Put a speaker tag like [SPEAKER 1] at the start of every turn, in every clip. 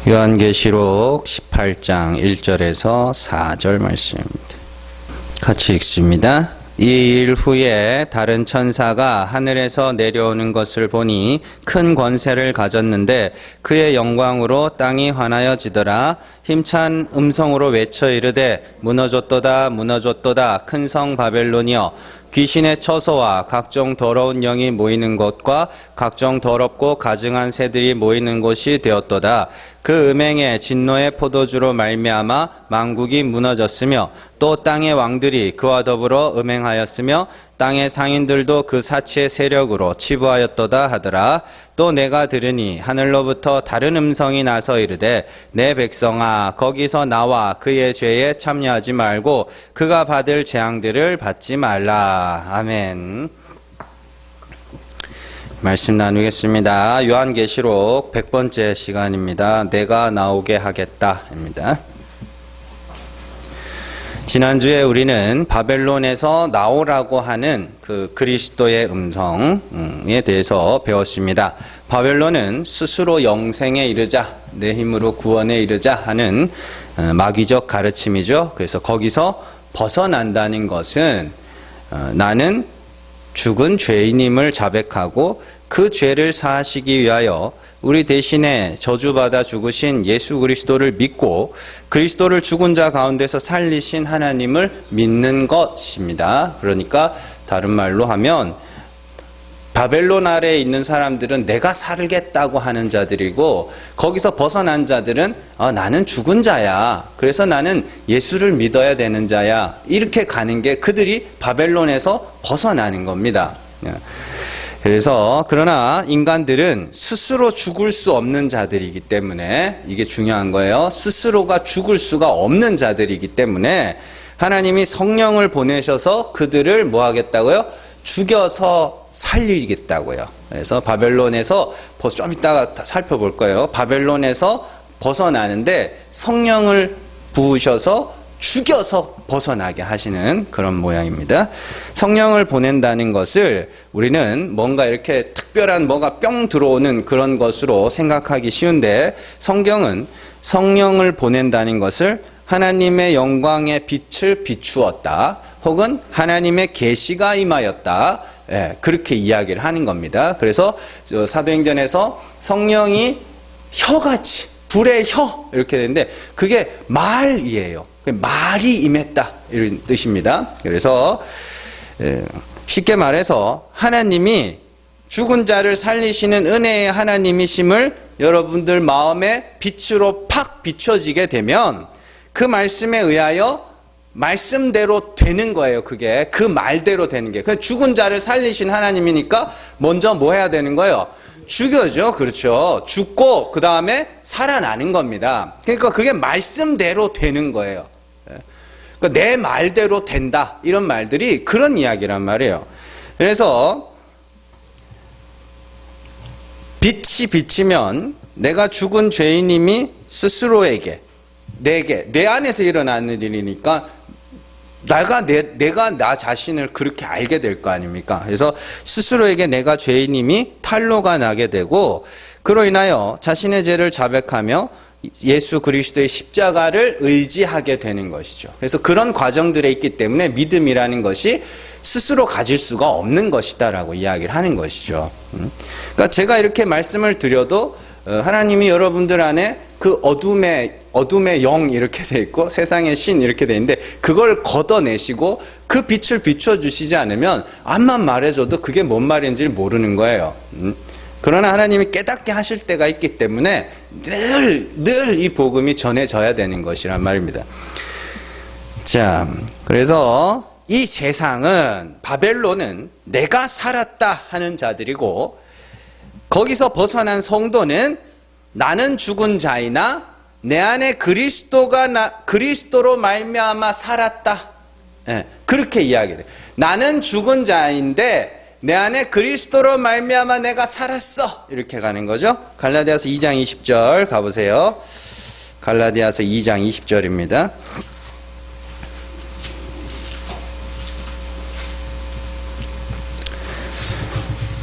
[SPEAKER 1] 요한계시록 18장 1절에서 4절 말씀입니다. 같이 읽습니다. 이 일 후에 다른 천사가 하늘에서 내려오는 것을 보니 큰 권세를 가졌는데 그의 영광으로 땅이 환하여지더라. 힘찬 음성으로 외쳐 이르되 무너졌도다 무너졌도다 큰 성 바벨론이여 귀신의 처소와 각종 더러운 영이 모이는 곳과 각종 더럽고 가증한 새들이 모이는 곳이 되었도다. 그 음행의 진노의 포도주로 말미암아 만국이 무너졌으며 또 땅의 왕들이 그와 더불어 음행하였으며 땅의 상인들도 그 사치의 세력으로 치부하였도다 하더라. 또 내가 들으니 하늘로부터 다른 음성이 나서 이르되 내 백성아 거기서 나와 그의 죄에 참여하지 말고 그가 받을 재앙들을 받지 말라. 아멘. 말씀 나누겠습니다. 요한계시록 100번째 시간입니다. 내가 나오게 하겠다입니다. 지난주에 우리는 바벨론에서 나오라고 하는 그 그리스도의 음성에 대해서 배웠습니다. 바벨론은 스스로 영생에 이르자, 내 힘으로 구원에 이르자 하는 마귀적 가르침이죠. 그래서 거기서 벗어난다는 것은 나는 죽은 죄인임을 자백하고 그 죄를 사하시기 위하여 우리 대신에 저주받아 죽으신 예수 그리스도를 믿고 그리스도를 죽은 자 가운데서 살리신 하나님을 믿는 것입니다. 그러니까 다른 말로 하면 바벨론 아래에 있는 사람들은 내가 살겠다고 하는 자들이고 거기서 벗어난 자들은 나는 죽은 자야. 그래서 나는 예수를 믿어야 되는 자야. 이렇게 가는 게 그들이 바벨론에서 벗어나는 겁니다. 그래서 그러나 인간들은 스스로 죽을 수 없는 자들이기 때문에 이게 중요한 거예요. 스스로가 죽을 수가 없는 자들이기 때문에 하나님이 성령을 보내셔서 그들을 뭐 하겠다고요? 죽여서 살리겠다고요. 그래서 바벨론에서 좀 이따가 살펴볼 거예요. 바벨론에서 벗어나는데 성령을 부으셔서 죽여서 벗어나게 하시는 그런 모양입니다. 성령을 보낸다는 것을 우리는 뭔가 이렇게 특별한 뭐가 뿅 들어오는 그런 것으로 생각하기 쉬운데 성경은 성령을 보낸다는 것을 하나님의 영광의 빛을 비추었다. 혹은 하나님의 계시가 임하였다. 그렇게 이야기를 하는 겁니다. 그래서 사도행전에서 성령이 혀같이 불의 혀 이렇게 되는데 그게 말이에요. 말이 임했다 이런 뜻입니다. 그래서 쉽게 말해서 하나님이 죽은 자를 살리시는 은혜의 하나님이심을 여러분들 마음에 빛으로 팍 비춰지게 되면 그 말씀에 의하여 말씀대로 되는 거예요. 그게 그 말대로 되는 게. 죽은 자를 살리신 하나님이니까 먼저 뭐 해야 되는 거예요? 죽여죠. 그렇죠. 죽고 그 다음에 살아나는 겁니다. 그러니까 그게 말씀대로 되는 거예요. 그러니까 내 말대로 된다. 이런 말들이 그런 이야기란 말이에요. 그래서 빛이 비치면 내가 죽은 죄인임이 스스로에게 내 안에서 일어나는 일이니까 내가 나 자신을 그렇게 알게 될 거 아닙니까? 그래서 스스로에게 내가 죄인임이 탄로가 나게 되고 그로 인하여 자신의 죄를 자백하며 예수 그리스도의 십자가를 의지하게 되는 것이죠. 그래서 그런 과정들에 있기 때문에 믿음이라는 것이 스스로 가질 수가 없는 것이다라고 이야기를 하는 것이죠. 그러니까 제가 이렇게 말씀을 드려도 하나님이 여러분들 안에 그 어둠의 영 이렇게 돼 있고 세상의 신 이렇게 돼 있는데 그걸 걷어내시고 그 빛을 비춰주시지 않으면 암만 말해줘도 그게 뭔 말인지 모르는 거예요. 그러나 하나님이 깨닫게 하실 때가 있기 때문에 늘 이 복음이 전해져야 되는 것이란 말입니다. 자, 그래서 이 세상은 바벨론은 내가 살았다 하는 자들이고 거기서 벗어난 성도는 나는 죽은 자이나 내 안에 그리스도로 말미암아 살았다. 그렇게 이야기해요. 나는 죽은 자인데 내 안에 그리스도로 말미암아 내가 살았어. 이렇게 가는 거죠. 갈라디아서 2장 20절 가보세요. 갈라디아서 2장 20절입니다.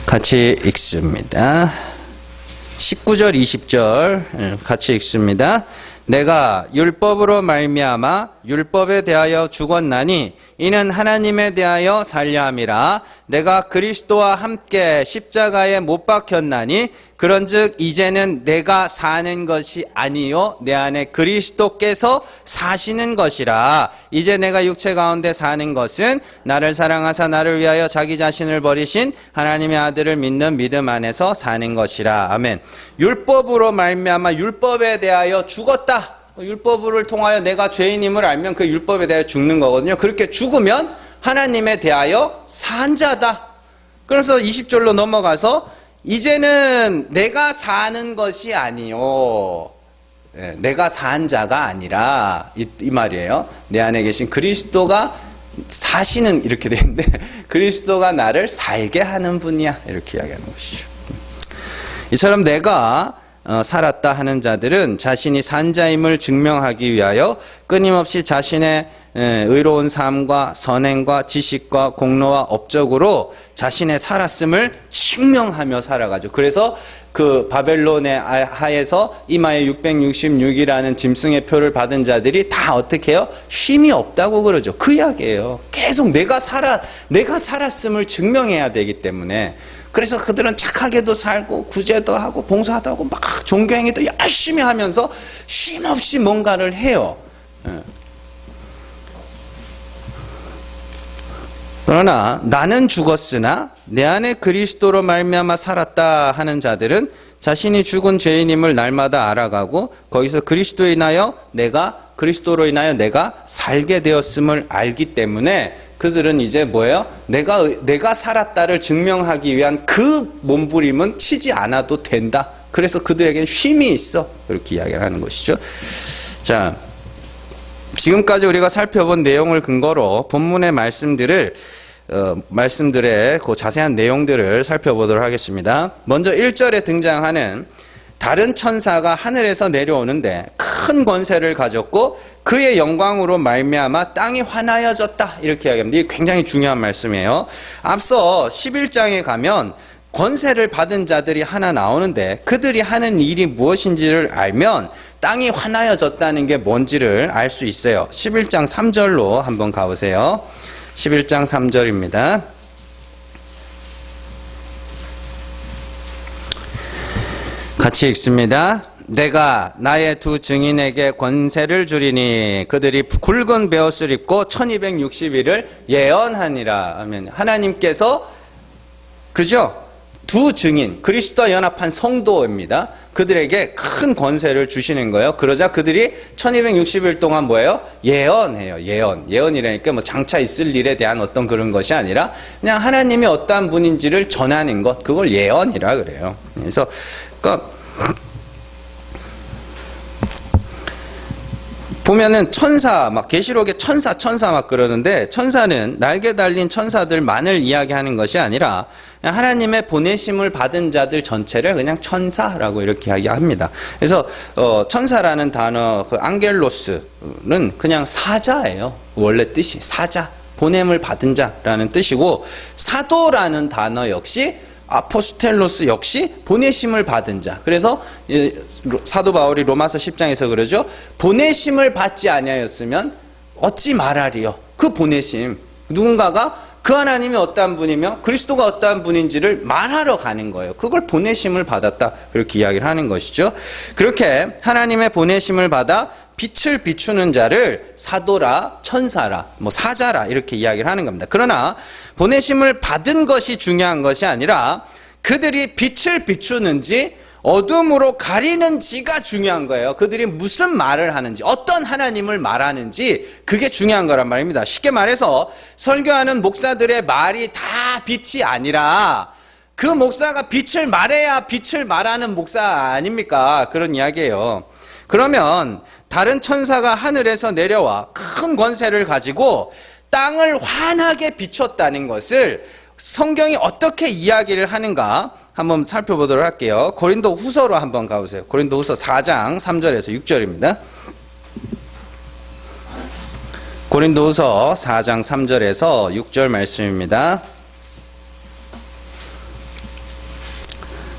[SPEAKER 1] 같이 읽습니다. 19절 20절 같이 읽습니다. 내가 율법으로 말미암아 율법에 대하여 죽었나니 이는 하나님에 대하여 살려 함이라. 내가 그리스도와 함께 십자가에 못 박혔나니 그런즉 이제는 내가 사는 것이 아니요 내 안에 그리스도께서 사시는 것이라. 이제 내가 육체 가운데 사는 것은 나를 사랑하사 나를 위하여 자기 자신을 버리신 하나님의 아들을 믿는 믿음 안에서 사는 것이라. 아멘. 율법으로 말미암아 율법에 대하여 죽었다. 율법을 통하여 내가 죄인임을 알면 그 율법에 대하여 죽는 거거든요. 그렇게 죽으면 하나님에 대하여 산 자다. 그래서 20절로 넘어가서 이제는 내가 사는 것이 아니요 내가 산 자가 아니라 이 말이에요. 내 안에 계신 그리스도가 사시는, 이렇게 되는데 그리스도가 나를 살게 하는 분이야, 이렇게 이야기하는 것이죠. 이처럼 내가 살았다 하는 자들은 자신이 산 자임을 증명하기 위하여 끊임없이 자신의 의로운 삶과 선행과 지식과 공로와 업적으로 자신의 살았음을 증명하며 살아가죠. 그래서 그 바벨론의 하에서 이마에 666이라는 짐승의 표를 받은 자들이 다 어떻게 해요? 쉼이 없다고 그러죠. 그 이야기예요. 계속 내가 살았음을 증명해야 되기 때문에. 그래서 그들은 착하게도 살고 구제도 하고 봉사도 하고 막 종교행위도 열심히 하면서 쉼없이 뭔가를 해요. 그러나 나는 죽었으나 내 안에 그리스도로 말미암아 살았다 하는 자들은 자신이 죽은 죄인임을 날마다 알아가고 거기서 그리스도로 인하여 내가 살게 되었음을 알기 때문에 그들은 이제 뭐예요? 내가 살았다를 증명하기 위한 그 몸부림은 치지 않아도 된다. 그래서 그들에게는 쉼이 있어. 이렇게 이야기를 하는 것이죠. 자, 지금까지 우리가 살펴본 내용을 근거로 본문의 말씀들의 그 자세한 내용들을 살펴보도록 하겠습니다. 먼저 1절에 등장하는 다른 천사가 하늘에서 내려오는데 큰 권세를 가졌고 그의 영광으로 말미암아 땅이 환하여졌다, 이렇게 이야기합니다. 이게 굉장히 중요한 말씀이에요. 앞서 11장에 가면 권세를 받은 자들이 하나 나오는데 그들이 하는 일이 무엇인지를 알면 땅이 환하여졌다는 게 뭔지를 알 수 있어요. 11장 3절로 한번 가보세요. 11장 3절입니다. 같이 읽습니다. 내가 나의 두 증인에게 권세를 주리니 그들이 굵은 베옷을 입고 1260일을 예언하니라. 하면 하나님께서 그죠? 두 증인, 그리스도와 연합한 성도입니다. 그들에게 큰 권세를 주시는 거예요. 그러자 그들이 1260일 동안 뭐예요? 예언해요. 예언이라니까 뭐 장차 있을 일에 대한 어떤 그런 것이 아니라 그냥 하나님이 어떠한 분인지를 전하는 것, 그걸 예언이라 그래요. 그래서 보면은 천사, 막 계시록에 천사 막 그러는데 천사는 날개 달린 천사들만을 이야기하는 것이 아니라 하나님의 보내심을 받은 자들 전체를 그냥 천사라고 이렇게 이야기합니다. 그래서 천사라는 단어, 그 앙겔로스는 그냥 사자예요. 원래 뜻이 사자, 보냄을 받은 자라는 뜻이고, 사도라는 단어 역시 아포스텔로스 역시 보내심을 받은 자. 그래서 사도 바울이 로마서 10장에서 그러죠. 보내심을 받지 아니하였으면 어찌 말하리요. 그 보내심, 누군가가 그 하나님이 어떠한 분이며 그리스도가 어떠한 분인지를 말하러 가는 거예요. 그걸 보내심을 받았다, 그렇게 이야기를 하는 것이죠. 그렇게 하나님의 보내심을 받아 빛을 비추는 자를 사도라, 천사라, 뭐 사자라 이렇게 이야기를 하는 겁니다. 그러나 보내심을 받은 것이 중요한 것이 아니라 그들이 빛을 비추는지 어둠으로 가리는지가 중요한 거예요. 그들이 무슨 말을 하는지, 어떤 하나님을 말하는지, 그게 중요한 거란 말입니다. 쉽게 말해서 설교하는 목사들의 말이 다 빛이 아니라 그 목사가 빛을 말해야 빛을 말하는 목사 아닙니까? 그런 이야기예요. 그러면 다른 천사가 하늘에서 내려와 큰 권세를 가지고 땅을 환하게 비췄다는 것을 성경이 어떻게 이야기를 하는가 한번 살펴보도록 할게요. 고린도 후서로 한번 가보세요. 고린도 후서 4장 3절에서 6절입니다. 고린도 후서 4장 3절에서 6절 말씀입니다.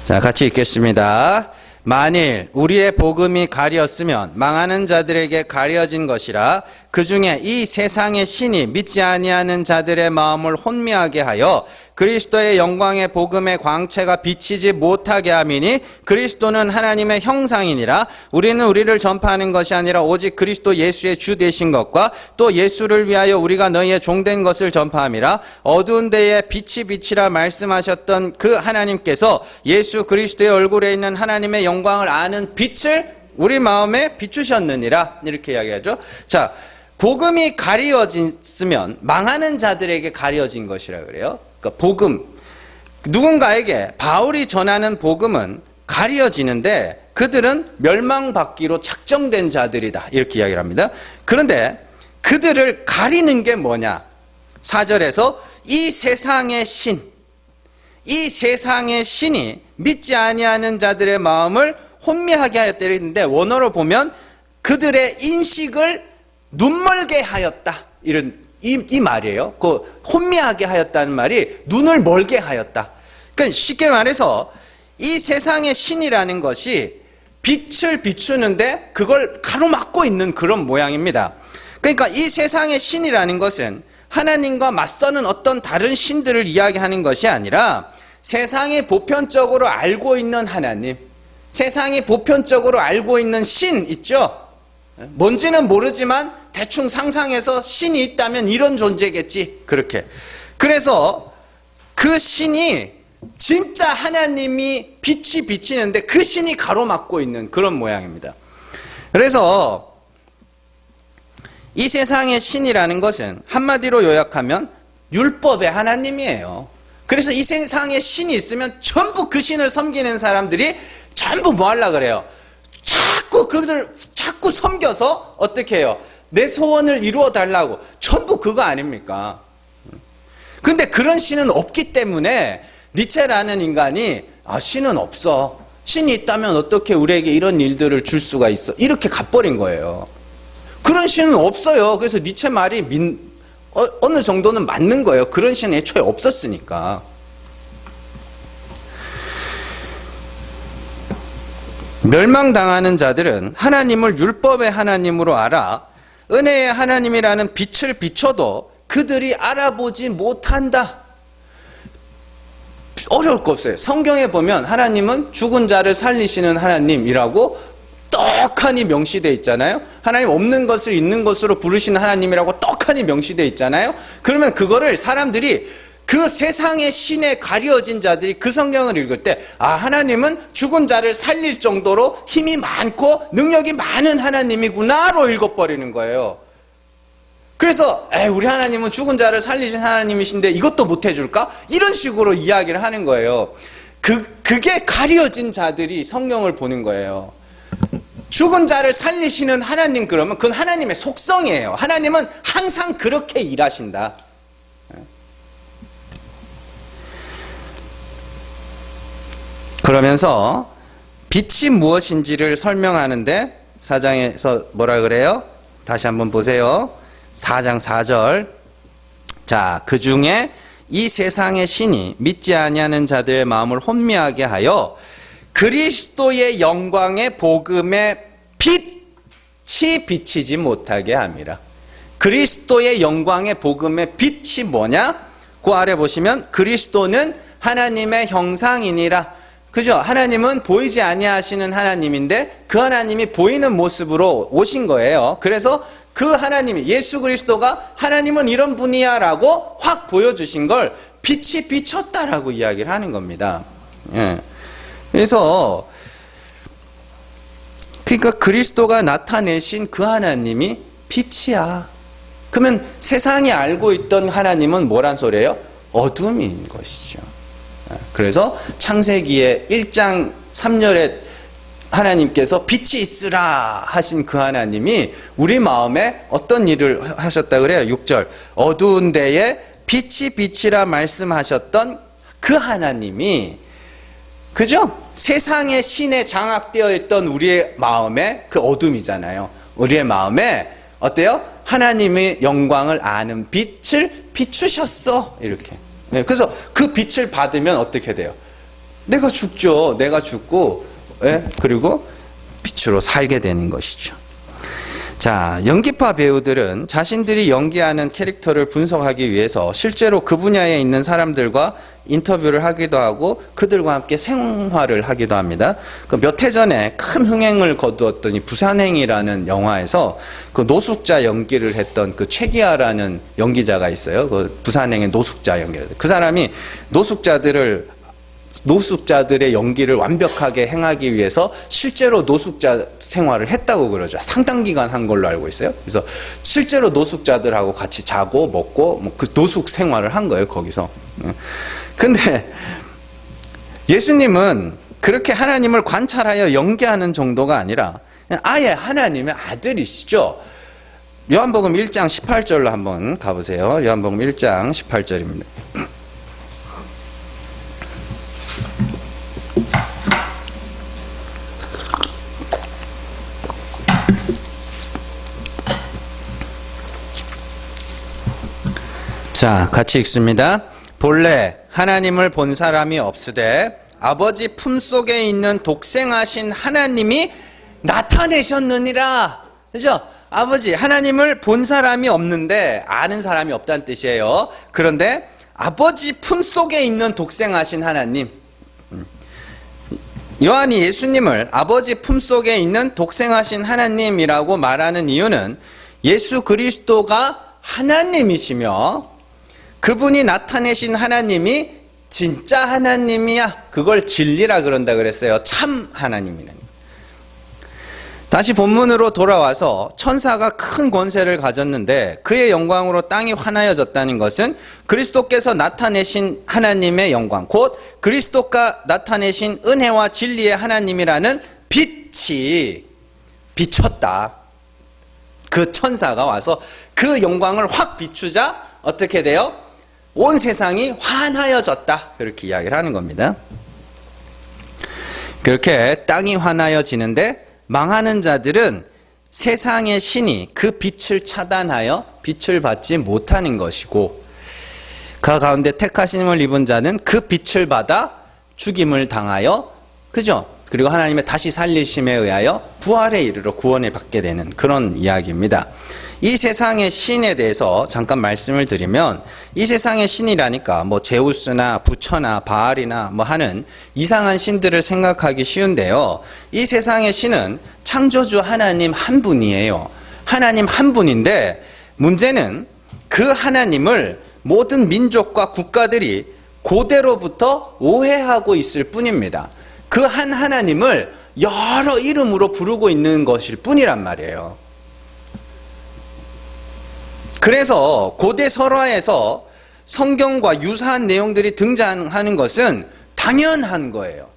[SPEAKER 1] 자, 같이 읽겠습니다. 만일 우리의 복음이 가리었으면 망하는 자들에게 가려진 것이라. 그 중에 이 세상의 신이 믿지 아니하는 자들의 마음을 혼미하게 하여 그리스도의 영광의 복음의 광채가 비치지 못하게 함이니, 그리스도는 하나님의 형상이니라. 우리는 우리를 전파하는 것이 아니라 오직 그리스도 예수의 주 되신 것과 또 예수를 위하여 우리가 너희의 종된 것을 전파함이라. 어두운 데에 빛이 빛이라 말씀하셨던 그 하나님께서 예수 그리스도의 얼굴에 있는 하나님의 영광을 아는 빛을 우리 마음에 비추셨느니라. 이렇게 이야기하죠. 자, 복음이 가리워졌으면 망하는 자들에게 가려진 것이라 그래요. 그러니까 복음, 누군가에게 바울이 전하는 복음은 가려지는데 그들은 멸망받기로 작정된 자들이다, 이렇게 이야기를 합니다. 그런데 그들을 가리는 게 뭐냐? 4절에서 이 세상의 신, 이 세상의 신이 믿지 아니하는 자들의 마음을 혼미하게 하였다 이랬는데, 원어로 보면 그들의 인식을 눈멀게 하였다, 이런 이 말이에요. 그 혼미하게 하였다는 말이 눈을 멀게 하였다. 그러니까 쉽게 말해서 이 세상의 신이라는 것이 빛을 비추는데 그걸 가로막고 있는 그런 모양입니다. 그러니까 이 세상의 신이라는 것은 하나님과 맞서는 어떤 다른 신들을 이야기하는 것이 아니라 세상이 보편적으로 알고 있는 하나님, 세상이 보편적으로 알고 있는 신 있죠? 뭔지는 모르지만 대충 상상해서 신이 있다면 이런 존재겠지, 그렇게. 그래서 그 신이 진짜 하나님이 빛이 비치는데 그 신이 가로막고 있는 그런 모양입니다. 그래서 이 세상의 신이라는 것은 한마디로 요약하면 율법의 하나님이에요. 그래서 이 세상에 신이 있으면 전부 그 신을 섬기는 사람들이 전부 뭐 하려고 그래요? 자꾸 섬겨서 어떻게 해요? 내 소원을 이루어 달라고. 전부 그거 아닙니까? 근데 그런 신은 없기 때문에 니체라는 인간이 신은 없어, 신이 있다면 어떻게 우리에게 이런 일들을 줄 수가 있어, 이렇게 가버린 거예요. 그런 신은 없어요. 그래서 니체 말이 어느 정도는 맞는 거예요. 그런 신은 애초에 없었으니까. 멸망당하는 자들은 하나님을 율법의 하나님으로 알아 은혜의 하나님이라는 빛을 비춰도 그들이 알아보지 못한다. 어려울 거 없어요. 성경에 보면 하나님은 죽은 자를 살리시는 하나님이라고 떡하니 명시되어 있잖아요. 하나님 없는 것을 있는 것으로 부르시는 하나님이라고 떡하니 명시되어 있잖아요. 그러면 그거를 사람들이, 그 세상의 신에 가려진 자들이 그 성경을 읽을 때 하나님은 죽은 자를 살릴 정도로 힘이 많고 능력이 많은 하나님이구나로 읽어버리는 거예요. 그래서 우리 하나님은 죽은 자를 살리신 하나님이신데 이것도 못 해줄까? 이런 식으로 이야기를 하는 거예요. 그게 가려진 자들이 성경을 보는 거예요. 죽은 자를 살리시는 하나님, 그러면 그건 하나님의 속성이에요. 하나님은 항상 그렇게 일하신다. 그러면서 빛이 무엇인지를 설명하는데 4장에서 뭐라 그래요? 다시 한번 보세요. 4장 4절. 자, 그 중에 이 세상의 신이 믿지 아니하는 자들의 마음을 혼미하게 하여 그리스도의 영광의 복음의 빛이 비치지 못하게 함이라. 그리스도의 영광의 복음의 빛이 뭐냐? 그 아래 보시면 그리스도는 하나님의 형상이니라. 그죠? 하나님은 보이지 아니하시는 하나님인데 그 하나님이 보이는 모습으로 오신 거예요. 그래서 그 하나님이, 예수 그리스도가 하나님은 이런 분이야 라고 확 보여주신 걸 빛이 비쳤다라고 이야기를 하는 겁니다. 예. 그래서 그러니까 그리스도가 나타내신 그 하나님이 빛이야. 그러면 세상이 알고 있던 하나님은 뭐란 소리예요? 어둠인 것이죠. 그래서 창세기의 1장 3절에 하나님께서 빛이 있으라 하신 그 하나님이 우리 마음에 어떤 일을 하셨다 그래요? 6절. 어두운 데에 빛이 빛이라 말씀하셨던 그 하나님이, 그죠? 세상의 신에 장악되어 있던 우리의 마음에 그 어둠이잖아요. 우리의 마음에 어때요? 하나님의 영광을 아는 빛을 비추셨어. 이렇게. 네, 그래서 그 빛을 받으면 어떻게 돼요? 내가 죽죠. 내가 죽고 그리고 빛으로 살게 되는 것이죠. 자, 연기파 배우들은 자신들이 연기하는 캐릭터를 분석하기 위해서 실제로 그 분야에 있는 사람들과 인터뷰를 하기도 하고 그들과 함께 생활을 하기도 합니다. 몇 해 전에 큰 흥행을 거두었던 이 부산행이라는 영화에서 그 노숙자 연기를 했던 그 최기아라는 연기자가 있어요. 그 부산행의 노숙자 연기를. 그 사람이 노숙자들의 연기를 완벽하게 행하기 위해서 실제로 노숙자 생활을 했다고 그러죠. 상당 기간 한 걸로 알고 있어요. 그래서 실제로 노숙자들하고 같이 자고 먹고 그 노숙 생활을 한 거예요, 거기서. 근데 예수님은 그렇게 하나님을 관찰하여 연기하는 정도가 아니라 그냥 아예 하나님의 아들이시죠. 요한복음 1장 18절로 한번 가보세요. 요한복음 1장 18절입니다. 자, 같이 읽습니다. 본래 하나님을 본 사람이 없으되 아버지 품속에 있는 독생하신 하나님이 나타내셨느니라. 그죠? 아버지 하나님을 본 사람이 없는데 아는 사람이 없다는 뜻이에요. 그런데 아버지 품속에 있는 독생하신 하나님, 요한이 예수님을 아버지 품속에 있는 독생하신 하나님이라고 말하는 이유는 예수 그리스도가 하나님이시며 그분이 나타내신 하나님이 진짜 하나님이야. 그걸 진리라 그런다 그랬어요. 참 하나님이라니. 다시 본문으로 돌아와서 천사가 큰 권세를 가졌는데 그의 영광으로 땅이 환하여졌다는 것은 그리스도께서 나타내신 하나님의 영광, 곧 그리스도가 나타내신 은혜와 진리의 하나님이라는 빛이 비쳤다. 그 천사가 와서 그 영광을 확 비추자 어떻게 돼요? 온 세상이 환하여졌다. 그렇게 이야기를 하는 겁니다. 그렇게 땅이 환하여지는데 망하는 자들은 세상의 신이 그 빛을 차단하여 빛을 받지 못하는 것이고 그 가운데 택하심을 입은 자는 그 빛을 받아 죽임을 당하여, 그죠? 그리고 하나님의 다시 살리심에 의하여 부활에 이르러 구원을 받게 되는 그런 이야기입니다. 이 세상의 신에 대해서 잠깐 말씀을 드리면, 이 세상의 신이라니까 뭐 제우스나 부처나 바알이나 뭐 하는 이상한 신들을 생각하기 쉬운데요. 이 세상의 신은 창조주 하나님 한 분이에요. 하나님 한 분인데 문제는 그 하나님을 모든 민족과 국가들이 고대로부터 오해하고 있을 뿐입니다. 그 한 하나님을 여러 이름으로 부르고 있는 것일 뿐이란 말이에요. 그래서 고대 설화에서 성경과 유사한 내용들이 등장하는 것은 당연한 거예요.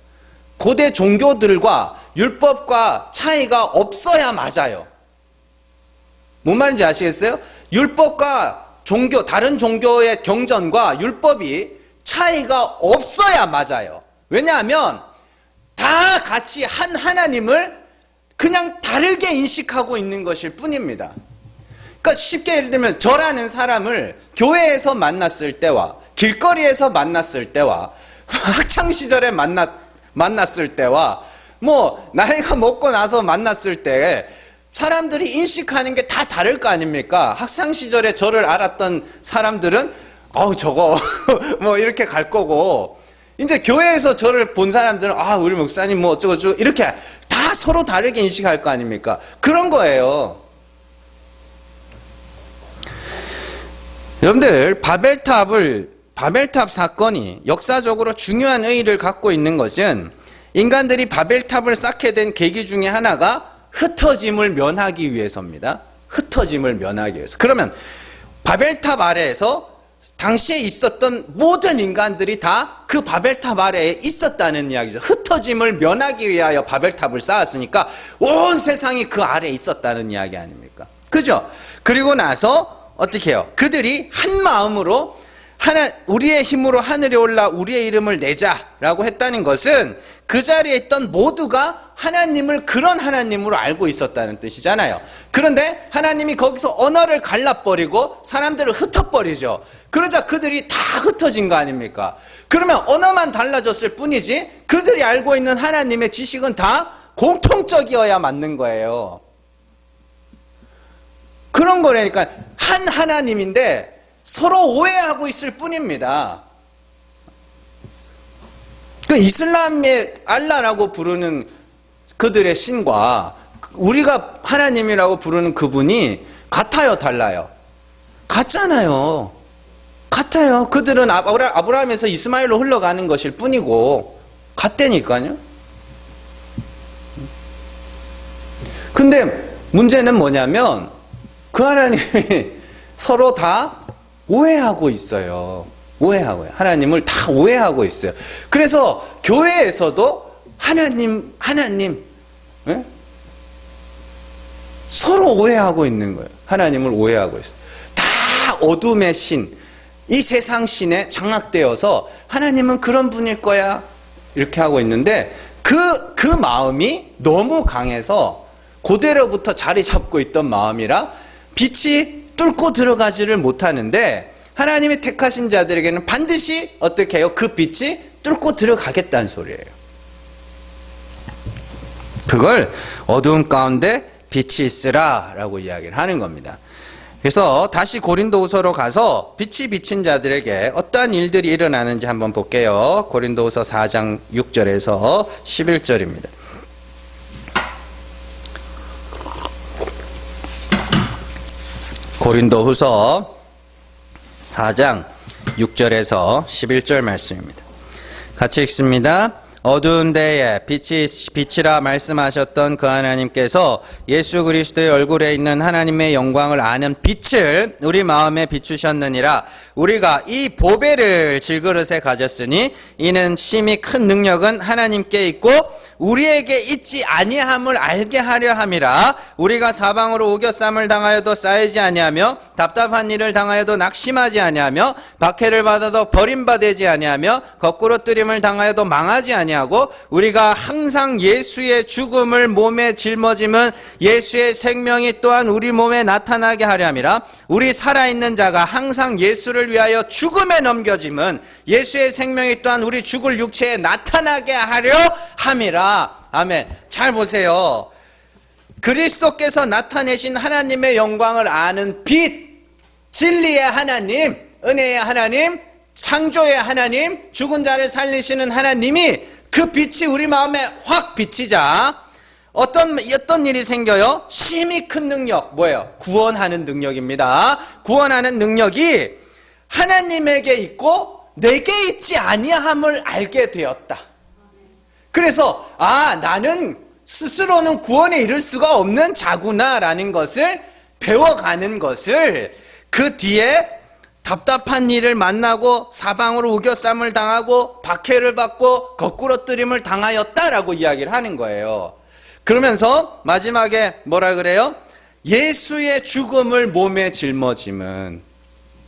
[SPEAKER 1] 고대 종교들과 율법과 차이가 없어야 맞아요. 뭔 말인지 아시겠어요? 율법과 종교, 다른 종교의 경전과 율법이 차이가 없어야 맞아요. 왜냐하면 다 같이 한 하나님을 그냥 다르게 인식하고 있는 것일 뿐입니다. 그러니까 쉽게 예를 들면 저라는 사람을 교회에서 만났을 때와 길거리에서 만났을 때와 학창시절에 만났을 때와 뭐 나이가 먹고 나서 만났을 때 사람들이 인식하는 게 다 다를 거 아닙니까? 학창시절에 저를 알았던 사람들은 저거 뭐 이렇게 갈 거고, 이제 교회에서 저를 본 사람들은 우리 목사님 뭐 어쩌고저쩌고 이렇게 다 서로 다르게 인식할 거 아닙니까? 그런 거예요. 여러분들, 바벨탑 사건이 역사적으로 중요한 의의를 갖고 있는 것은 인간들이 바벨탑을 쌓게 된 계기 중에 하나가 흩어짐을 면하기 위해서입니다. 흩어짐을 면하기 위해서. 그러면 바벨탑 아래에서 당시에 있었던 모든 인간들이 다 그 바벨탑 아래에 있었다는 이야기죠. 흩어짐을 면하기 위하여 바벨탑을 쌓았으니까 온 세상이 그 아래에 있었다는 이야기 아닙니까? 그죠? 그리고 나서 어떻게 해요? 그들이 한 마음으로 우리의 힘으로 하늘에 올라 우리의 이름을 내자라고 했다는 것은 그 자리에 있던 모두가 하나님을 그런 하나님으로 알고 있었다는 뜻이잖아요. 그런데 하나님이 거기서 언어를 갈라버리고 사람들을 흩어버리죠. 그러자 그들이 다 흩어진 거 아닙니까? 그러면 언어만 달라졌을 뿐이지 그들이 알고 있는 하나님의 지식은 다 공통적이어야 맞는 거예요. 그런 거라니까. 한 하나님인데 서로 오해하고 있을 뿐입니다. 그 이슬람의 알라라고 부르는 그들의 신과 우리가 하나님이라고 부르는 그분이 같아요, 달라요? 같잖아요. 같아요. 그들은 아브라함에서 이스마엘로 흘러가는 것일 뿐이고 같다니까요. 근데 문제는 뭐냐면 그 하나님이 서로 다 오해하고 있어요. 오해하고요. 하나님을 다 오해하고 있어요. 그래서 교회에서도 하나님 예? 서로 오해하고 있는 거예요. 하나님을 오해하고 있어요. 다 어둠의 신, 이 세상 신에 장악되어서 하나님은 그런 분일 거야 이렇게 하고 있는데 그 마음이 너무 강해서 고대로부터 자리 잡고 있던 마음이라 빛이 뚫고 들어가지를 못하는데 하나님이 택하신 자들에게는 반드시 어떻게 해요? 그 빛이 뚫고 들어가겠다는 소리예요. 그걸 어두운 가운데 빛이 있으라 라고 이야기를 하는 겁니다. 그래서 다시 고린도후서로 가서 빛이 비친 자들에게 어떠한 일들이 일어나는지 한번 볼게요. 고린도후서 4장 6절에서 11절입니다. 고린도후서 4장 6절에서 11절 말씀입니다. 같이 읽습니다. 어두운 데에 빛이라 말씀하셨던 그 하나님께서 예수 그리스도의 얼굴에 있는 하나님의 영광을 아는 빛을 우리 마음에 비추셨느니라. 우리가 이 보배를 질그릇에 가졌으니 이는 심히 큰 능력은 하나님께 있고 우리에게 있지 아니함을 알게 하려 함이라. 우리가 사방으로 우겨쌈을 당하여도 쌓이지 아니하며 답답한 일을 당하여도 낙심하지 아니하며 박해를 받아도 버림받지 아니하며 거꾸로 뜨림을 당하여도 망하지 아니하고 우리가 항상 예수의 죽음을 몸에 짊어짐은 예수의 생명이 또한 우리 몸에 나타나게 하려 함이라. 우리 살아있는 자가 항상 예수를 위하여 죽음에 넘겨짐은 예수의 생명이 또한 우리 죽을 육체에 나타나게 하려 함이라. 아멘. 잘 보세요. 그리스도께서 나타내신 하나님의 영광을 아는 빛, 진리의 하나님, 은혜의 하나님, 창조의 하나님, 죽은 자를 살리시는 하나님이 그 빛이 우리 마음에 확 비치자 어떤 일이 생겨요? 심히 큰 능력, 뭐예요? 구원하는 능력입니다. 구원하는 능력이 하나님에게 있고 내게 있지 아니함을 알게 되었다. 그래서 나는 스스로는 구원에 이를 수가 없는 자구나라는 것을 배워가는 것을 그 뒤에 답답한 일을 만나고 사방으로 우겨쌈을 당하고 박해를 받고 거꾸로 뜨림을 당하였다라고 이야기를 하는 거예요. 그러면서 마지막에 뭐라 그래요? 예수의 죽음을 몸에 짊어짐은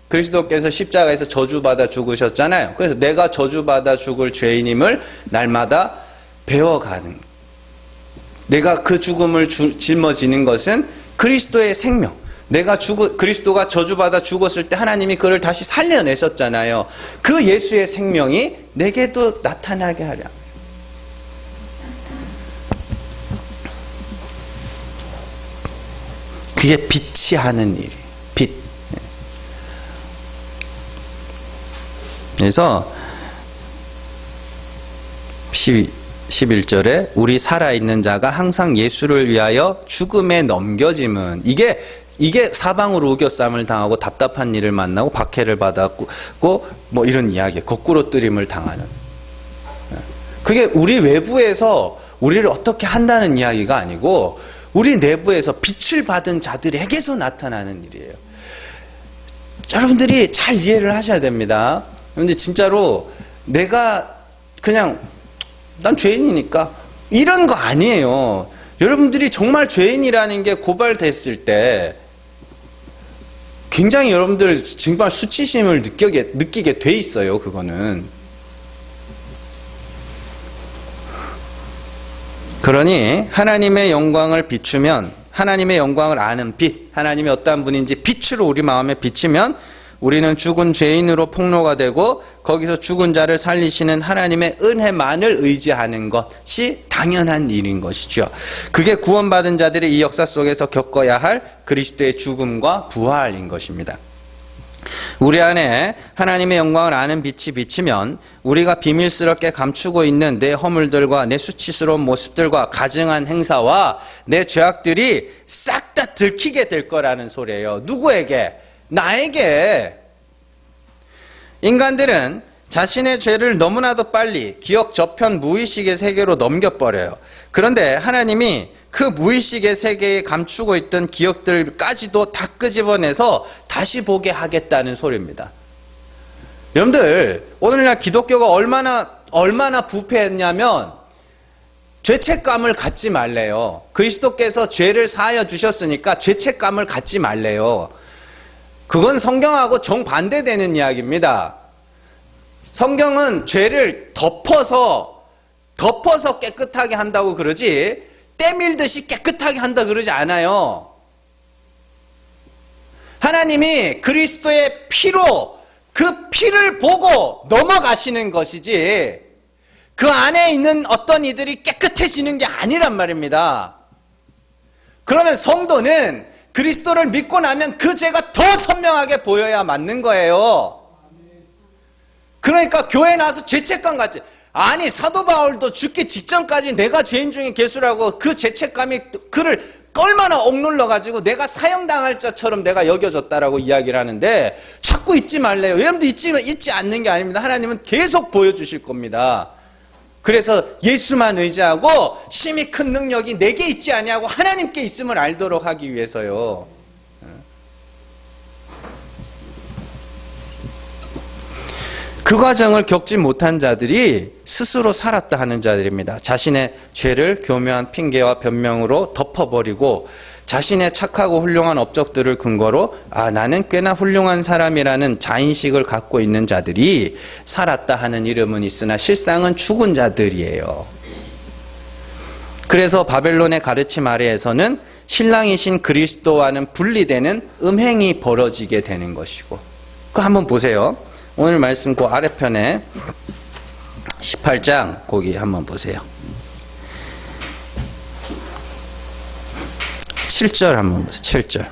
[SPEAKER 1] 그리스도께서 십자가에서 저주받아 죽으셨잖아요. 그래서 내가 저주받아 죽을 죄인임을 날마다 배워가는, 내가 그 죽음을 짊어지는 것은 그리스도의 생명, 그리스도가 저주받아 죽었을 때 하나님이 그를 다시 살려내셨잖아요. 그 예수의 생명이 내게도 나타나게 하려. 그게 빛이 하는 일이 빛. 그래서 11절에 우리 살아있는 자가 항상 예수를 위하여 죽음에 넘겨짐은 이게 사방으로 우겨쌈을 당하고 답답한 일을 만나고 박해를 받았고 뭐 이런 이야기, 거꾸로 뜨림을 당하는, 그게 우리 외부에서 우리를 어떻게 한다는 이야기가 아니고 우리 내부에서 빛을 받은 자들에게서 나타나는 일이에요. 여러분들이 잘 이해를 하셔야 됩니다. 근데 진짜로 내가 그냥 난 죄인이니까 이런 거 아니에요. 여러분들이 정말 죄인이라는 게 고발됐을 때 굉장히 여러분들 정말 수치심을 느끼게 돼 있어요. 그거는. 그러니 하나님의 영광을 비추면, 하나님의 영광을 아는 빛, 하나님이 어떠한 분인지 빛으로 우리 마음에 비치면 우리는 죽은 죄인으로 폭로가 되고 거기서 죽은 자를 살리시는 하나님의 은혜만을 의지하는 것이 당연한 일인 것이죠. 그게 구원받은 자들이 이 역사 속에서 겪어야 할 그리스도의 죽음과 부활인 것입니다. 우리 안에 하나님의 영광을 아는 빛이 비치면 우리가 비밀스럽게 감추고 있는 내 허물들과 내 수치스러운 모습들과 가증한 행사와 내 죄악들이 싹 다 들키게 될 거라는 소리예요. 누구에게? 나에게. 인간들은 자신의 죄를 너무나도 빨리 기억 저편 무의식의 세계로 넘겨버려요. 그런데 하나님이 그 무의식의 세계에 감추고 있던 기억들까지도 다 끄집어내서 다시 보게 하겠다는 소리입니다. 여러분들, 오늘날 기독교가 얼마나 부패했냐면 죄책감을 갖지 말래요. 그리스도께서 죄를 사하여 주셨으니까 죄책감을 갖지 말래요. 그건 성경하고 정반대되는 이야기입니다. 성경은 죄를 덮어서 깨끗하게 한다고 그러지 때밀듯이 깨끗하게 한다 그러지 않아요. 하나님이 그리스도의 피로 그 피를 보고 넘어가시는 것이지 그 안에 있는 어떤 이들이 깨끗해지는 게 아니란 말입니다. 그러면 성도는 그리스도를 믿고 나면 그 죄가 더 선명하게 보여야 맞는 거예요. 그러니까 교회 나와서 죄책감 갖지. 아니 사도 바울도 죽기 직전까지 내가 죄인 중에 괴수라고 그 죄책감이 그를 얼마나 억눌러 가지고 내가 사형당할 자처럼 내가 여겨졌다라고 이야기를 하는데 자꾸 잊지 말래요. 여러분도 잊지 않는 게 아닙니다. 하나님은 계속 보여주실 겁니다. 그래서 예수만 의지하고 심히 큰 능력이 내게 있지 아니하고 하나님께 있음을 알도록 하기 위해서요. 그 과정을 겪지 못한 자들이 스스로 살았다 하는 자들입니다. 자신의 죄를 교묘한 핑계와 변명으로 덮어버리고 자신의 착하고 훌륭한 업적들을 근거로 나는 꽤나 훌륭한 사람이라는 자인식을 갖고 있는 자들이 살았다 하는 이름은 있으나 실상은 죽은 자들이에요. 그래서 바벨론의 가르침 아래에서는 신랑이신 그리스도와는 분리되는 음행이 벌어지게 되는 것이고, 그거 한번 보세요. 오늘 말씀 그 아래편에 18장 거기 한번 보세요. 7절 한번 보세요. 7절.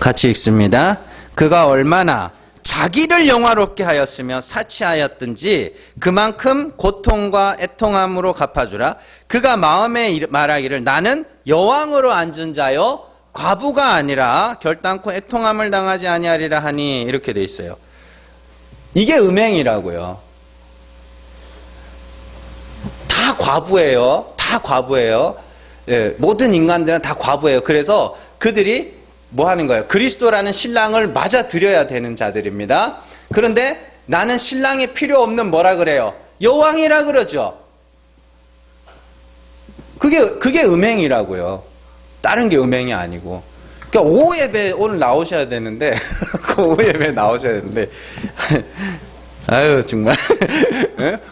[SPEAKER 1] 같이 읽습니다. 그가 얼마나 자기를 영화롭게 하였으며 사치하였든지 그만큼 고통과 애통함으로 갚아주라. 그가 마음에 말하기를 나는 여왕으로 앉은 자요 과부가 아니라 결단코 애통함을 당하지 아니하리라 하니 이렇게 돼 있어요. 이게 음행이라고요. 다 과부예요. 다 과부예요. 예, 모든 인간들은 다 과부예요. 그래서 그들이 뭐 하는 거예요? 그리스도라는 신랑을 맞아들여야 되는 자들입니다. 그런데 나는 신랑이 필요 없는 뭐라 그래요? 여왕이라 그러죠. 그게 음행이라고요. 다른 게 음행이 아니고. 그러니까 오후 예배 오늘 나오셔야 되는데 그 오후 예배 나오셔야 되는데 아유 정말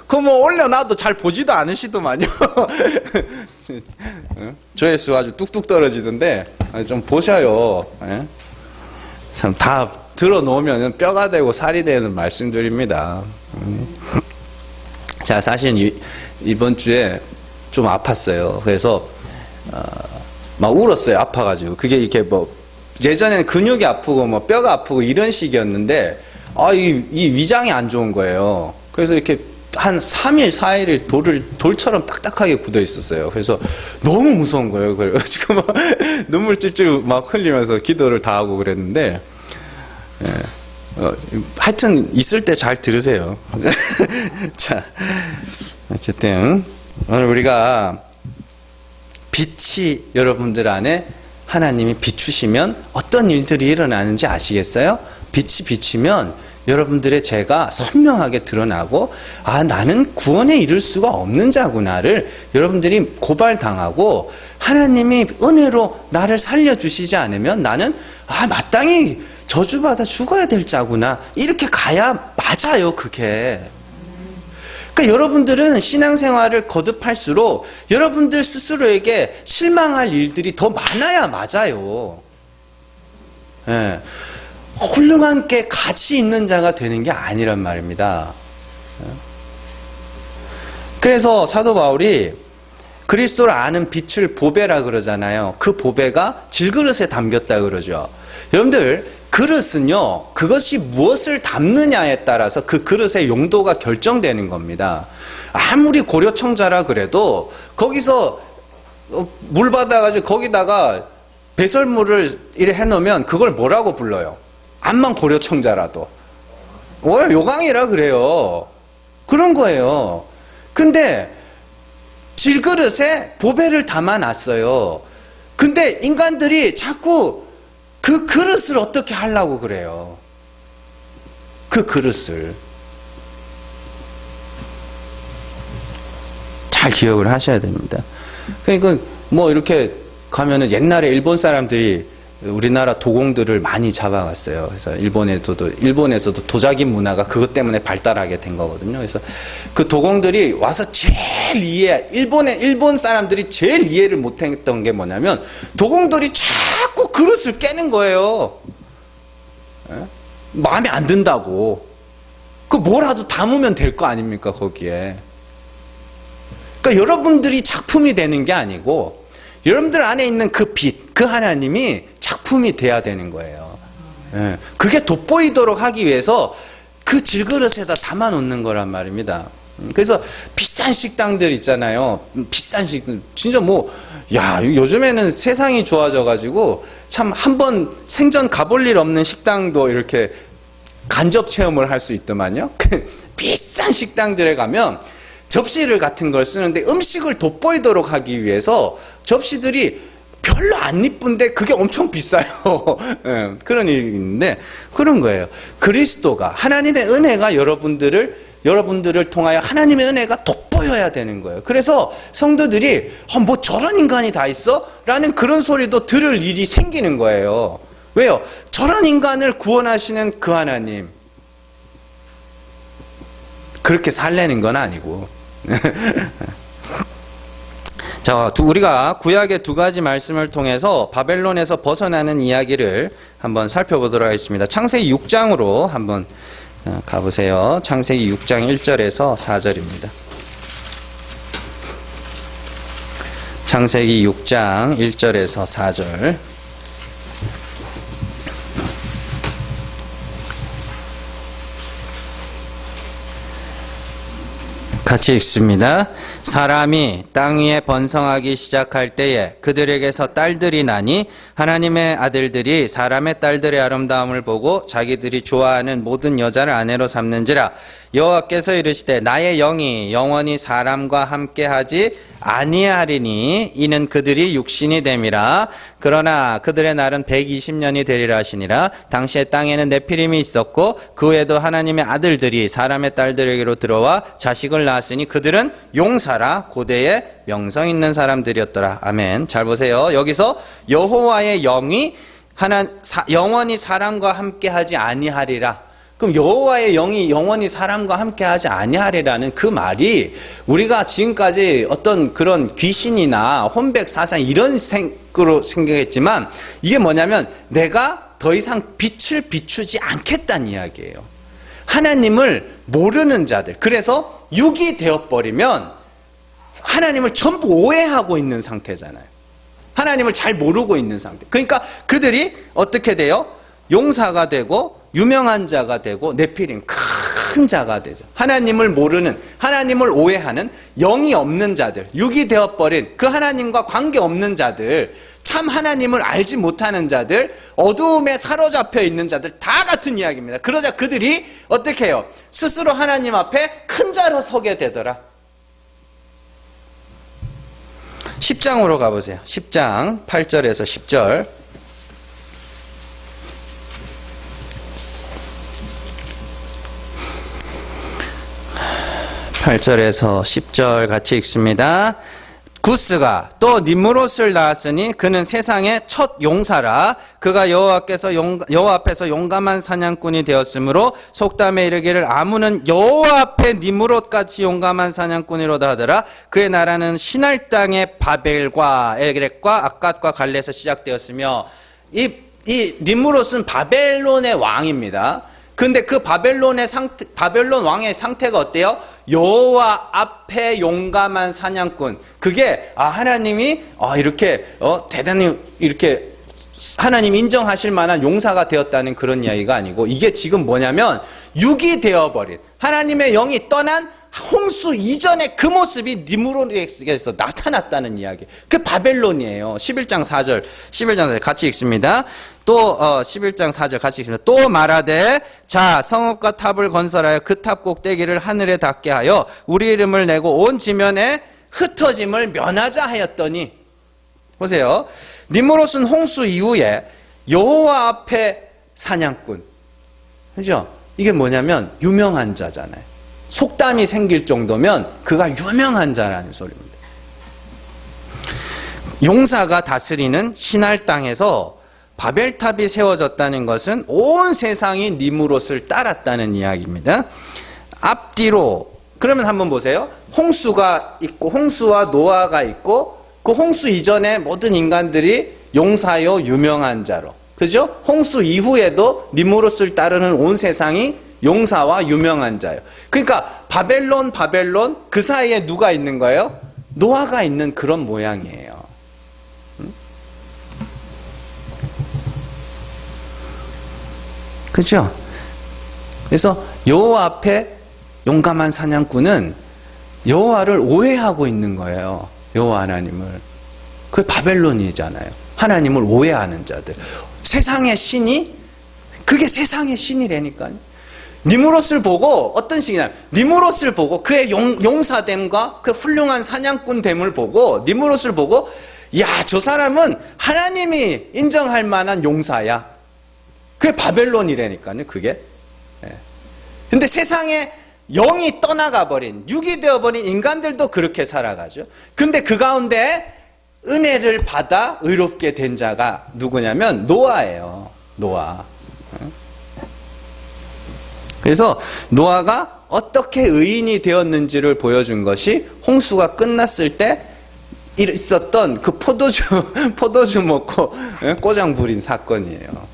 [SPEAKER 1] 그 뭐 올려놔도 잘 보지도 않으시더만요. 조회수 아주 뚝뚝 떨어지던데 좀 보셔요. 참 다 들어놓으면 뼈가 되고 살이 되는 말씀들입니다. 자, 사실 이번 주에 좀 아팠어요. 그래서 막 울었어요. 아파가지고. 그게 이렇게 뭐 예전에는 근육이 아프고 뭐 뼈가 아프고 이런 식이었는데 이 위장이 안 좋은 거예요. 그래서 이렇게 한 3일, 4일을 돌처럼 딱딱하게 굳어 있었어요. 그래서 너무 무서운 거예요. 그래가지고 막 눈물 찔찔 막 흘리면서 기도를 다 하고 그랬는데, 하여튼 있을 때 잘 들으세요. 자, 어쨌든 오늘 우리가 빛이 여러분들 안에 하나님이 비추시면 어떤 일들이 일어나는지 아시겠어요? 빛이 비치면 여러분들의 죄가 선명하게 드러나고 나는 구원에 이를 수가 없는 자구나를 여러분들이 고발당하고 하나님이 은혜로 나를 살려주시지 않으면 나는 마땅히 저주받아 죽어야 될 자구나 이렇게 가야 맞아요. 그게 그러니까 여러분들은 신앙생활을 거듭할수록 여러분들 스스로에게 실망할 일들이 더 많아야 맞아요. 예. 훌륭한 게 가치 있는 자가 되는 게 아니란 말입니다. 그래서 사도 바울이 그리스도를 아는 빛을 보배라 그러잖아요. 그 보배가 질그릇에 담겼다 그러죠. 여러분들, 그릇은요, 그것이 무엇을 담느냐에 따라서 그 그릇의 용도가 결정되는 겁니다. 아무리 고려청자라 그래도 거기서 물 받아가지고 거기다가 배설물을 이래 해놓으면 그걸 뭐라고 불러요? 암만 고려청자라도. 요강이라 그래요. 그런 거예요. 근데 질그릇에 보배를 담아놨어요. 근데 인간들이 자꾸 그 그릇을 어떻게 하려고 그래요? 그 그릇을. 잘 기억을 하셔야 됩니다. 그러니까 뭐 이렇게 가면은 옛날에 일본 사람들이 우리나라 도공들을 많이 잡아갔어요. 그래서 일본에서도 도자기 문화가 그것 때문에 발달하게 된 거거든요. 그래서 그 도공들이 와서 일본 사람들이 제일 이해를 못했던 게 뭐냐면 도공들이 자꾸 그릇을 깨는 거예요. 마음에 안 든다고. 그 뭐라도 담으면 될 거 아닙니까, 거기에. 그러니까 여러분들이 작품이 되는 게 아니고 여러분들 안에 있는 그 빛, 그 하나님이 작품이 돼야 되는 거예요. 그게 돋보이도록 하기 위해서 그 질그릇에다 담아 놓는 거란 말입니다. 그래서 비싼 식당들 있잖아요. 비싼 식당. 진짜 요즘에는 세상이 좋아져가지고 참 한번 생전 가볼 일 없는 식당도 이렇게 간접 체험을 할 수 있더만요. 비싼 식당들에 가면 접시를 같은 걸 쓰는데 음식을 돋보이도록 하기 위해서 접시들이 별로 안 이쁜데 그게 엄청 비싸요. 그런 일이 있는데 그런 거예요. 그리스도가, 하나님의 은혜가 여러분들을 통하여 하나님의 은혜가 돋보여야 되는 거예요. 그래서 성도들이 뭐 저런 인간이 다 있어? 라는 그런 소리도 들을 일이 생기는 거예요. 왜요? 저런 인간을 구원하시는 그 하나님, 그렇게 살려는 건 아니고. 자, 우리가 구약의 두 가지 말씀을 통해서 바벨론에서 벗어나는 이야기를 한번 살펴보도록 하겠습니다. 창세기 6장으로 한번 가보세요. 창세기 6장 1절에서 4절입니다. 창세기 6장 1절에서 4절. 같이 읽습니다. 사람이 땅 위에 번성하기 시작할 때에 그들에게서 딸들이 나니 하나님의 아들들이 사람의 딸들의 아름다움을 보고 자기들이 좋아하는 모든 여자를 아내로 삼는지라. 여호와께서 이르시되 나의 영이 영원히 사람과 함께하지 아니하리니 이는 그들이 육신이 됨이라. 그러나 그들의 날은 120년이 되리라 하시니라. 당시에 땅에는 네피림이 있었고 그 후에도 하나님의 아들들이 사람의 딸들에게로 들어와 자식을 낳았으니 그들은 용사라 고대에 명성 있는 사람들이었더라. 아멘. 잘 보세요. 여기서 여호와의 영이 영원히 사람과 함께하지 아니하리라. 그럼 여호와의 영이 영원히 사람과 함께하지 아니하리라는 그 말이 우리가 지금까지 어떤 그런 귀신이나 혼백 사상 이런 생각으로 생각했지만 이게 뭐냐면 내가 더 이상 빛을 비추지 않겠다는 이야기예요. 하나님을 모르는 자들. 그래서 육이 되어버리면 하나님을 전부 오해하고 있는 상태잖아요. 하나님을 잘 모르고 있는 상태. 그러니까 그들이 어떻게 돼요? 용사가 되고 유명한 자가 되고 네피림 큰 자가 되죠. 하나님을 모르는, 하나님을 오해하는 영이 없는 자들, 육이 되어버린 그 하나님과 관계없는 자들, 참 하나님을 알지 못하는 자들, 어두움에 사로잡혀 있는 자들 다 같은 이야기입니다. 그러자 그들이 어떻게 해요? 스스로 하나님 앞에 큰 자로 서게 되더라. 10장으로 가보세요. 10장 8절에서 10절. 8절에서 10절 같이 읽습니다. 구스가 또 니므롯을 낳았으니 그는 세상의 첫 용사라. 그가 여호와 앞에서 용감한 사냥꾼이 되었으므로 속담에 이르기를 아문은 여호와 앞에 니므롯같이 용감한 사냥꾼이로다 하더라. 그의 나라는 시날 땅의 바벨과 에렉과 악갓과 갈레에서 시작되었으며, 이 니므롯은 바벨론의 왕입니다. 근데 그 바벨론 왕의 상태가 어때요? 여호와 앞에 용감한 사냥꾼. 그게 하나님이 이렇게 대단히 이렇게 하나님 인정하실 만한 용사가 되었다는 그런 이야기가 아니고, 이게 지금 뭐냐면 육이 되어버린 하나님의 영이 떠난 홍수 이전의 그 모습이 니므롯에게서 나타났다는 이야기. 그 바벨론이에요. 11장 4절 같이 읽습니다. 또 11장 4절 같이 읽습니다. 또 말하되 자 성읍과 탑을 건설하여 그 탑 꼭대기를 하늘에 닿게 하여 우리 이름을 내고 온 지면에 흩어짐을 면하자 하였더니, 보세요. 니므롯은 홍수 이후에 여호와 앞에 사냥꾼. 그죠? 이게 뭐냐면 유명한 자잖아요. 속담이 생길 정도면 그가 유명한 자라는 소리입니다. 용사가 다스리는 시날 땅에서 바벨탑이 세워졌다는 것은 온 세상이 니므롯을 따랐다는 이야기입니다. 앞뒤로 그러면 한번 보세요. 홍수가 있고 홍수와 노아가 있고, 그 홍수 이전에 모든 인간들이 용사요 유명한 자로, 그죠? 홍수 이후에도 니므롯을 따르는 온 세상이 용사와 유명한 자요. 그러니까 바벨론 그 사이에 누가 있는 거예요? 노아가 있는 그런 모양이에요. 그죠? 그래서 여호와 앞에 용감한 사냥꾼은 여호와를 오해하고 있는 거예요. 여호와 하나님을. 그게 바벨론이잖아요. 하나님을 오해하는 자들. 세상의 신이, 그게 세상의 신이라니까요. 니므롯을 보고 어떤 식이냐면, 니므롯을 보고 그의 용사됨과 그 훌륭한 사냥꾼됨을 보고, 니므롯을 보고 야, 저 사람은 하나님이 인정할 만한 용사야. 그게 바벨론이라니까요. 그게. 근데 세상에 영이 떠나가 버린, 육이 되어버린 인간들도 그렇게 살아가죠. 근데 그 가운데 은혜를 받아 의롭게 된 자가 누구냐면 노아예요. 노아. 그래서 노아가 어떻게 의인이 되었는지를 보여준 것이 홍수가 끝났을 때 있었던 그 포도주 먹고 꼬장 부린 사건이에요.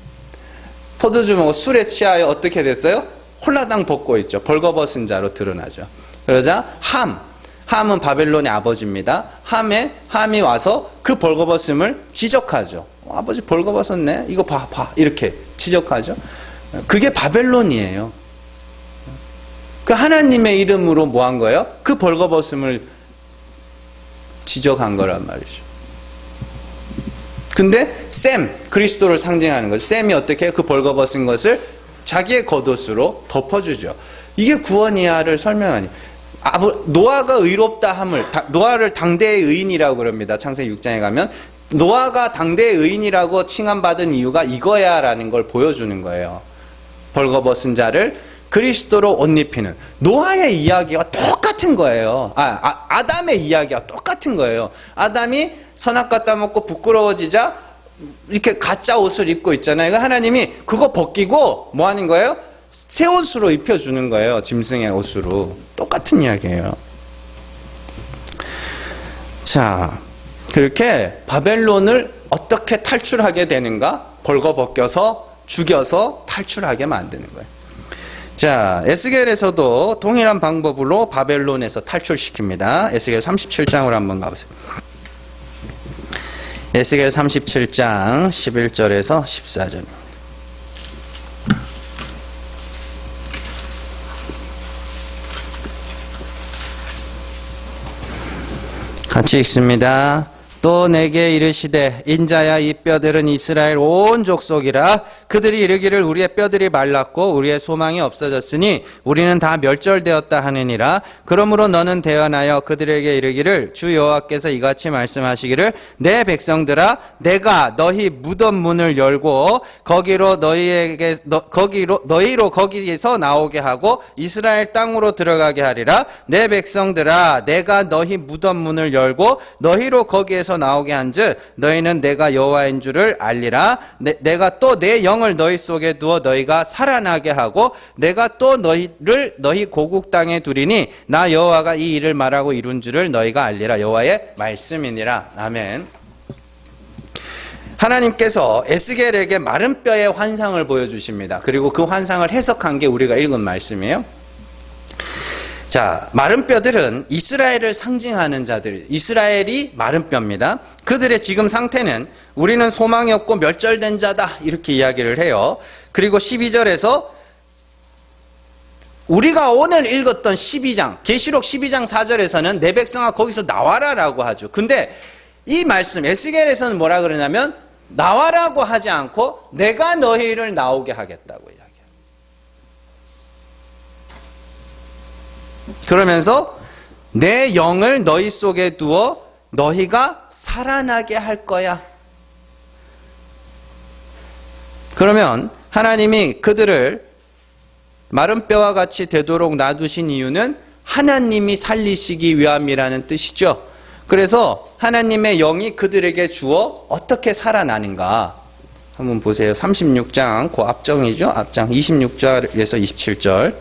[SPEAKER 1] 포도주 먹고 술에 취하여 어떻게 됐어요? 홀라당 벗고 있죠. 벌거벗은 자로 드러나죠. 그러자 함은 바벨론의 아버지입니다. 함이 와서 그 벌거벗음을 지적하죠. 아버지 벌거벗었네. 이거 봐. 이렇게 지적하죠. 그게 바벨론이에요. 그 하나님의 이름으로 뭐 한 거예요? 그 벌거벗음을 지적한 거란 말이죠. 근데 그리스도를 상징하는 거죠. 셈이 어떻게 해요? 그 벌거벗은 것을 자기의 겉옷으로 덮어주죠. 이게 구원이야를 설명하니. 노아가 의롭다 함을, 노아를 당대의 의인이라고 그럽니다. 창세기 6장에 가면 노아가 당대의 의인이라고 칭함받은 이유가 이거야라는 걸 보여주는 거예요. 벌거벗은 자를 그리스도로 옷 입히는. 노아의 이야기가 똑같은 거예요. 아담의 이야기가 똑같은 거예요. 아담이 선악 따먹고 부끄러워지자 이렇게 가짜 옷을 입고 있잖아요. 하나님이 그거 벗기고 뭐 하는 거예요? 새 옷으로 입혀주는 거예요. 짐승의 옷으로. 똑같은 이야기예요. 자, 그렇게 바벨론을 어떻게 탈출하게 되는가? 벌거벗겨서 죽여서 탈출하게 만드는 거예요. 자, 에스겔에서도 동일한 방법으로 바벨론에서 탈출시킵니다. 에스겔 37장으로 한번 가보세요. 에스겔 37장 11절에서 14절. 같이 읽습니다. 또 내게 이르시되 인자야 이 뼈들은 이스라엘 온 족속이라 그들이 이르기를 우리의 뼈들이 말랐고 우리의 소망이 없어졌으니 우리는 다 멸절되었다 하느니라. 그러므로 너는 대언하여 그들에게 이르기를 주 여호와께서 이같이 말씀하시기를 내 백성들아 내가 너희 무덤 문을 열고 너희로 거기에서 나오게 하고 이스라엘 땅으로 들어가게 하리라. 내 백성들아 내가 너희 무덤 문을 열고 너희로 거기에서 나오게 한즉 너희는 내가 여호와인 줄을 알리라. 내가 또 내 영을 너희 속에 두어 너희가 살아나게 하고 내가 또 너희를 너희 고국 땅에 두리니 나 여호와가 이 일을 말하고 이룬 줄을 너희가 알리라. 여호와의 말씀이니라. 아멘. 하나님께서 에스겔에게 마른 뼈의 환상을 보여주십니다. 그리고 그 환상을 해석한 게 우리가 읽은 말씀이에요. 자, 마른 뼈들은 이스라엘을 상징하는 자들, 이스라엘이 마른 뼈입니다. 그들의 지금 상태는 우리는 소망이 없고 멸절된 자다 이렇게 이야기를 해요. 그리고 12절에서 우리가 오늘 읽었던 12장, 계시록 12장 4절에서는 내 백성아 거기서 나와라 라고 하죠. 근데 이 말씀 에스겔에서는 뭐라 그러냐면 나와라고 하지 않고 내가 너희를 나오게 하겠다고 이야기해요. 그러면서 내 영을 너희 속에 두어 너희가 살아나게 할 거야. 그러면 하나님이 그들을 마른 뼈와 같이 되도록 놔두신 이유는 하나님이 살리시기 위함이라는 뜻이죠. 그래서 하나님의 영이 그들에게 주어 어떻게 살아나는가 한번 보세요. 36장 그 앞장이죠. 앞장 26절에서 27절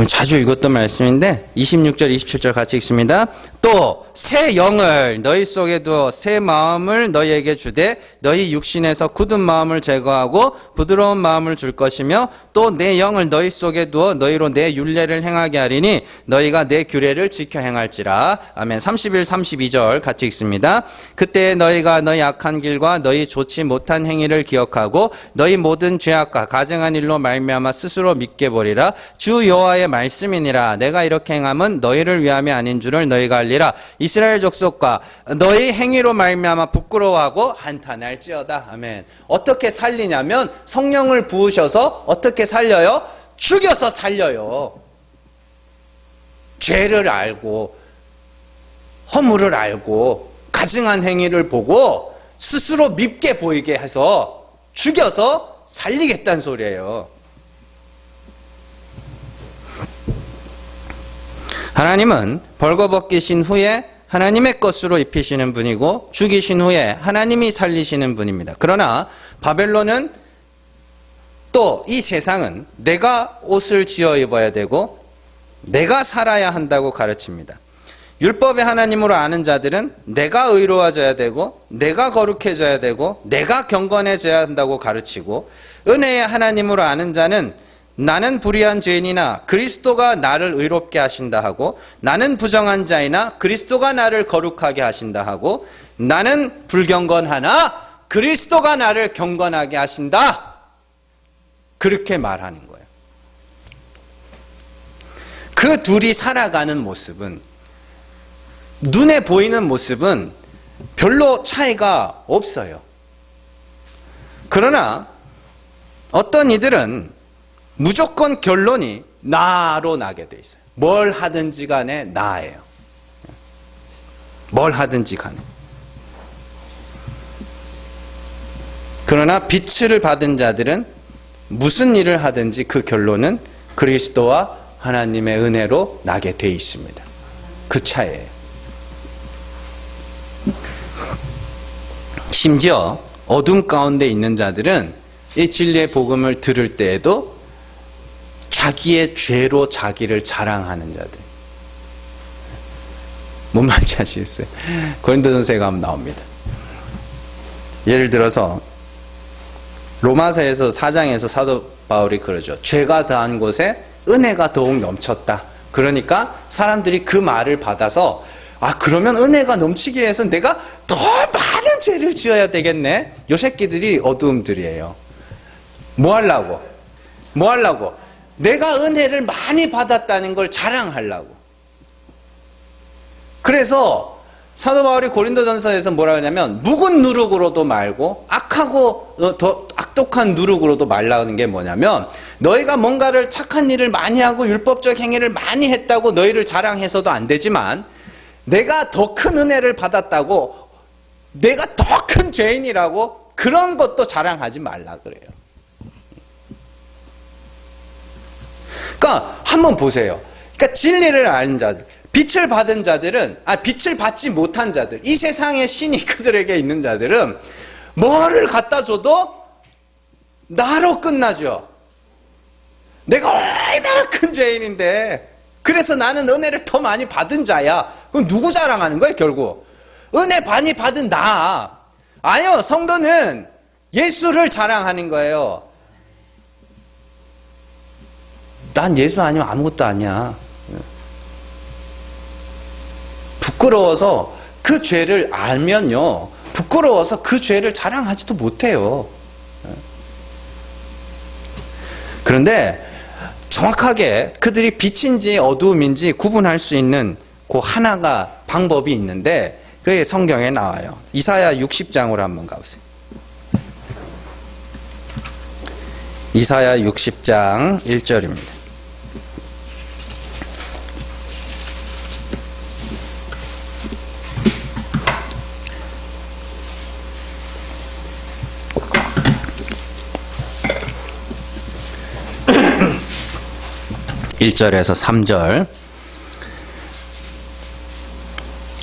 [SPEAKER 1] 자주 읽었던 말씀인데 26절 27절 같이 읽습니다. 또 새 영을 너희 속에 두어 새 마음을 너희에게 주되 너희 육신에서 굳은 마음을 제거하고 부드러운 마음을 줄 것이며 또 내 영을 너희 속에 두어 너희로 내 율례를 행하게 하리니 너희가 내 규례를 지켜 행할지라. 아멘. 31, 32절 같이 읽습니다. 그때 너희가 너희 악한 길과 너희 좋지 못한 행위를 기억하고 너희 모든 죄악과 가증한 일로 말미암아 스스로 믿게 보리라. 주 여호와의 말씀이니라. 내가 이렇게 행함은 너희를 위함이 아닌 줄을 너희가 알리라. 이스라엘 족속과 너희 행위로 말미암아 부끄러워하고 한탄할지어다. 아멘. 어떻게 살리냐면 성령을 부으셔서 어떻게 살려요? 죽여서 살려요. 죄를 알고 허물을 알고 가증한 행위를 보고 스스로 밉게 보이게 해서 죽여서 살리겠다는 소리예요. 하나님은 벌거벗기신 후에 하나님의 것으로 입히시는 분이고 죽이신 후에 하나님이 살리시는 분입니다. 그러나 바벨론은 또 이 세상은 내가 옷을 지어 입어야 되고 내가 살아야 한다고 가르칩니다. 율법의 하나님으로 아는 자들은 내가 의로워져야 되고 내가 거룩해져야 되고 내가 경건해져야 한다고 가르치고 은혜의 하나님으로 아는 자는 나는 불의한 죄인이나 그리스도가 나를 의롭게 하신다 하고 나는 부정한 자이나 그리스도가 나를 거룩하게 하신다 하고 나는 불경건하나 그리스도가 나를 경건하게 하신다. 그렇게 말하는 거예요. 그 둘이 살아가는 모습은 눈에 보이는 모습은 별로 차이가 없어요. 그러나 어떤 이들은 무조건 결론이 나로 나게 돼 있어요. 뭘 하든지 간에 나예요. 뭘 하든지 간에. 그러나 빛을 받은 자들은 무슨 일을 하든지 그 결론은 그리스도와 하나님의 은혜로 나게 돼 있습니다. 그 차이예요. 심지어 어둠 가운데 있는 자들은 이 진리의 복음을 들을 때에도 자기의 죄로 자기를 자랑하는 자들. 뭔 말인지 아시겠어요? 고린도전서에 가면 나옵니다. 예를 들어서 로마서에서 4장에서 사도 바울이 그러죠. 죄가 더한 곳에 은혜가 더욱 넘쳤다. 그러니까 사람들이 그 말을 받아서 그러면 은혜가 넘치기 위해서 내가 더 많은 죄를 지어야 되겠네. 요 새끼들이 어두움들이에요. 뭐 하려고? 내가 은혜를 많이 받았다는 걸 자랑하려고. 그래서 사도 바울이 고린도전서에서 뭐라 하냐면 묵은 누룩으로도 말고 악한 악하고 더 악독한 누룩으로도 말라는 게 뭐냐면 너희가 뭔가를 착한 일을 많이 하고 율법적 행위를 많이 했다고 너희를 자랑해서도 안 되지만 내가 더 큰 은혜를 받았다고 내가 더 큰 죄인이라고 그런 것도 자랑하지 말라 그래요. 그러니까 한번 보세요. 그러니까 진리를 아는 자들, 빛을 받은 자들은, 빛을 받지 못한 자들, 이 세상의 신이 그들에게 있는 자들은 뭐를 갖다 줘도 나로 끝나죠. 내가 얼마나 큰 죄인인데 그래서 나는 은혜를 더 많이 받은 자야. 그럼 누구 자랑하는 거예요 결국? 은혜 많이 받은 나. 아니요, 성도는 예수를 자랑하는 거예요. 난 예수 아니면 아무것도 아니야. 부끄러워서 그 죄를 알면요, 부끄러워서 그 죄를 자랑하지도 못해요. 그런데 정확하게 그들이 빛인지 어두움인지 구분할 수 있는 그 하나가 방법이 있는데 그게 성경에 나와요. 이사야 60장으로 한번 가보세요. 이사야 60장 1절입니다. (1절에서) (3절)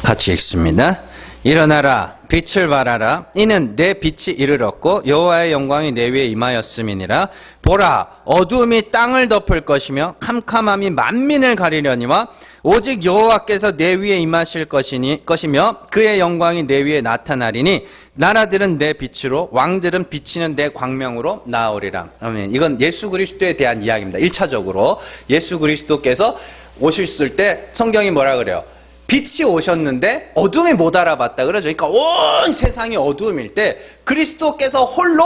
[SPEAKER 1] 같이 읽습니다. 일어나라, 빛을 발하라. 이는 내 빛이 이르렀고 여호와의 영광이 내 위에 임하였음이니라. 보라, 어두움이 땅을 덮을 것이며 캄캄함이 만민을 가리려니와 오직 여호와께서 내 위에 임하실 것이며 그의 영광이 내 위에 나타나리니 나라들은 내 빛으로 왕들은 비치는 내 광명으로 나오리라. 아멘. 이건 예수 그리스도에 대한 이야기입니다. 1차적으로 예수 그리스도께서 오셨을 때 성경이 뭐라 그래요? 빛이 오셨는데 어둠이 못 알아봤다 그러죠. 그러니까 온 세상이 어두움일 때 그리스도께서 홀로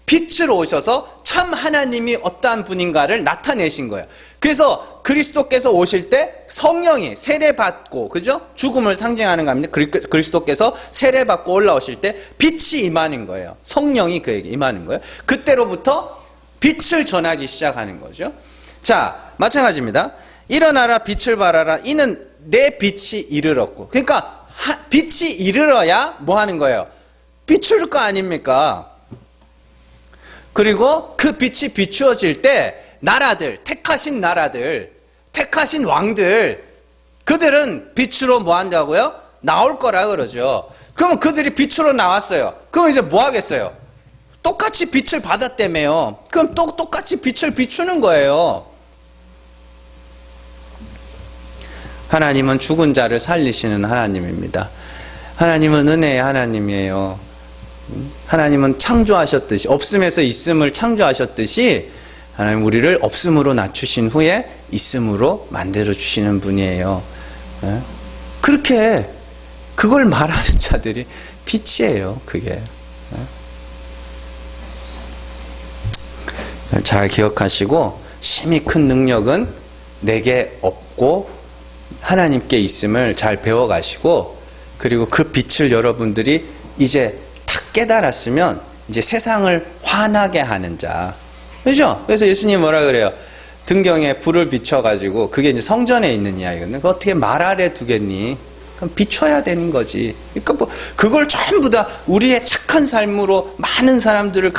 [SPEAKER 1] 빛으로 오셔서 참 하나님이 어떠한 분인가를 나타내신 거예요. 그래서 그리스도께서 오실 때 성령이 세례받고, 그죠? 죽음을 상징하는 겁니다. 그리스도께서 세례받고 올라오실 때 빛이 임하는 거예요. 성령이 그에게 임하는 거예요. 그때로부터 빛을 전하기 시작하는 거죠. 자, 마찬가지입니다. 일어나라, 빛을 발하라. 이는 내 빛이 이르렀고. 그러니까 빛이 이르러야 뭐 하는 거예요? 비출 거 아닙니까? 그리고 그 빛이 비추어질 때 나라들, 택하신 나라들, 택하신 왕들, 그들은 빛으로 뭐 한다고요? 나올 거라 그러죠. 그러면 그들이 빛으로 나왔어요. 그럼 이제 뭐 하겠어요? 똑같이 빛을 받았다며요. 그럼 또 똑같이 빛을 비추는 거예요. 하나님은 죽은 자를 살리시는 하나님입니다. 하나님은 은혜의 하나님이에요. 하나님은 창조하셨듯이, 없음에서 있음을 창조하셨듯이 하나님 우리를 없음으로 낮추신 후에 있음으로 만들어주시는 분이에요. 그렇게 그걸 말하는 자들이 빛이에요. 그게. 잘 기억하시고, 심히 큰 능력은 내게 없고 하나님께 있음을 잘 배워가시고, 그리고 그 빛을 여러분들이 이제 탁 깨달았으면 이제 세상을 환하게 하는 자. 그죠? 그래서 예수님 뭐라 그래요? 등경에 불을 비춰가지고, 그게 이제 성전에 있는 이야기거든요. 그거 어떻게 말 아래 두겠니? 그럼 비춰야 되는 거지. 그러니까 뭐, 그걸 전부 다 우리의 착한 삶으로 많은 사람들을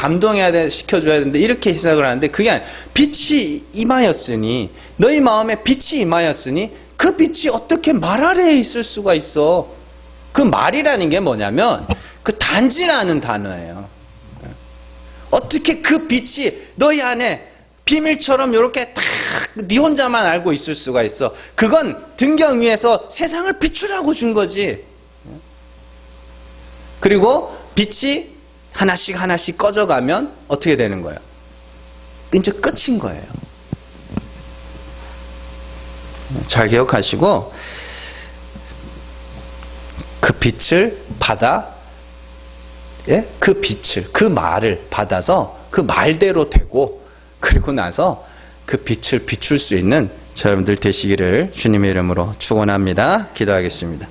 [SPEAKER 1] 시켜줘야 되는데, 이렇게 해석을 하는데, 그게 아니라, 빛이 임하였으니, 너희 마음에 빛이 임하였으니, 그 빛이 어떻게 말 아래에 있을 수가 있어? 그 말이라는 게 뭐냐면, 그 단지라는 단어예요. 어떻게 그 빛이 너희 안에 비밀처럼 이렇게 딱 네 혼자만 알고 있을 수가 있어? 그건 등경 위에서 세상을 비추라고 준 거지. 그리고 빛이 하나씩 하나씩 꺼져가면 어떻게 되는 거예요? 이제 끝인 거예요. 잘 기억하시고, 그 빛을 받아, 그 빛을, 그 말을 받아서 그 말대로 되고, 그리고 나서 그 빛을 비출 수 있는 여러분들 되시기를 주님의 이름으로 축원합니다. 기도하겠습니다.